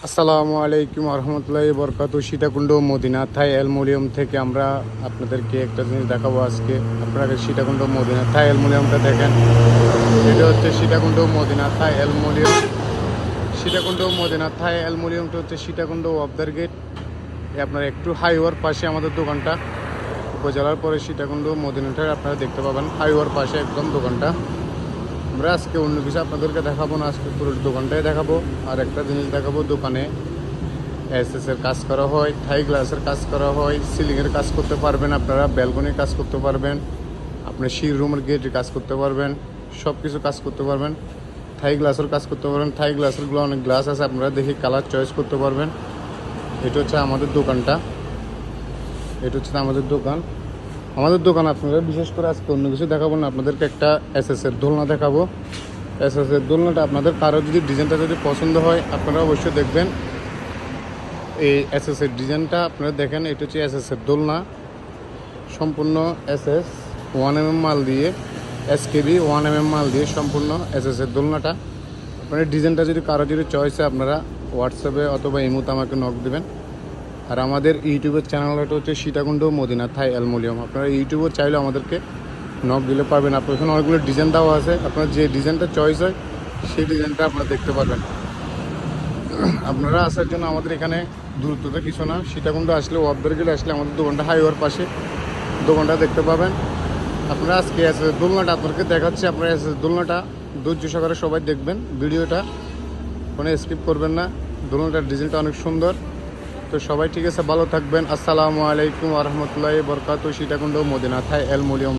আসসালামু আলাইকুম রহমতুল্লাহি বরকাতু। সীতাকুণ্ড মদিনা থাই অ্যালুমিনিয়াম থেকে আমরা আপনাদেরকে একটা জিনিস দেখাবো আজকে। আপনারা সীতাকুণ্ড মদিনা থাই অ্যালুমিনিয়ামটা দেখেন। এটা হচ্ছে Sitakunda Madina Thai aluminium. Sitakunda Madina Thai অ্যালুমিনিয়ামটা হচ্ছে সীতাকুণ্ড অবদার গেট। আপনার একটু হাইওয়ার পাশে আমাদের দোকানটা। উপজেলার পরে সীতাকুণ্ড মদিনাটা আপনারা দেখতে পাবেন, হাইওয়ার পাশে একদম দোকানটা। আমরা আজকে অন্য কিছু আপনাদেরকে দেখাবো না, আজকে পুরো দোকানটাই দেখাবো। আর একটা জিনিস দেখাবো, দোকানে এসএসের কাজ করা হয়, থাই গ্লাসের কাজ করা হয়, সিলিংয়ের কাজ করতে পারবেন আপনারা, ব্যালকনির কাজ করতে পারবেন, আপনার শির রুমের গেটের কাজ করতে পারবেন, সব কিছু কাজ করতে পারবেন। থাই গ্লাসের কাজ করতে পারবেন। থাই গ্লাসেরগুলো অনেক গ্লাস আছে, আপনারা দেখে কালার চয়েস করতে পারবেন। এটা হচ্ছে আমাদের দোকানটা, এটা হচ্ছে আমাদের দোকান। আমাদের দোকান আপনারা বিশেষ করে আজকে অন্য কিছু দেখাবো না, আপনাদেরকে একটা এসএসের দোলনা দেখাবো। এসএসের দোলনাটা আপনাদের কারো যদি ডিজাইনটা যদি পছন্দ হয় আপনারা অবশ্যই দেখবেন। এই এসএসের ডিজাইনটা আপনারা দেখেন, এটা হচ্ছে এসএসের দোলনা, সম্পূর্ণ এসএস 1mm মাল দিয়ে, এসকেবি 1mm মাল দিয়ে সম্পূর্ণ এসএসের দোলনাটা। আপনার ডিজাইনটা যদি কারো যদি চয়েস হয় আপনারা হোয়াটসঅ্যাপে অথবা ইমোতে আমাকে নক দেবেন। আর আমাদের ইউটিউবের চ্যানেলটা হচ্ছে সীতাকুণ্ড মদিনা থাই অ্যালুমিনিয়াম। আপনারা ইউটিউবে চাইলে আমাদেরকে নক দিলে পারবেন। আপনার এখানে অনেকগুলো ডিজাইন দেওয়া আছে, আপনার যে ডিজাইনটা চয়েস হয় সেই ডিজাইনটা আপনারা দেখতে পারবেন। আপনারা আসার জন্য আমাদের এখানে দূরত্বটা কিছু না, সীতাকুণ্ড আসলে ওয়াবদার গেলে আসলে আমাদের দোকানটা হাইওয়ার পাশে দোকানটা দেখতে পাবেন। আপনারা আজকে এসএস দোলনাটা আপনাদেরকে দেখাচ্ছি। আপনারা এসএস দোলনাটা ধৈর্য সহকারে সবাই দেখবেন, ভিডিওটা কোনো স্কিপ করবেন না। দোলনাটার ডিজাইনটা অনেক সুন্দর। তো সবাই ঠিক আছে, ভালো থাকবেন। আসসালামু আলাইকুম রহমতুল্লাহি বরকাতু। Sitakunda Madina Thai aluminium.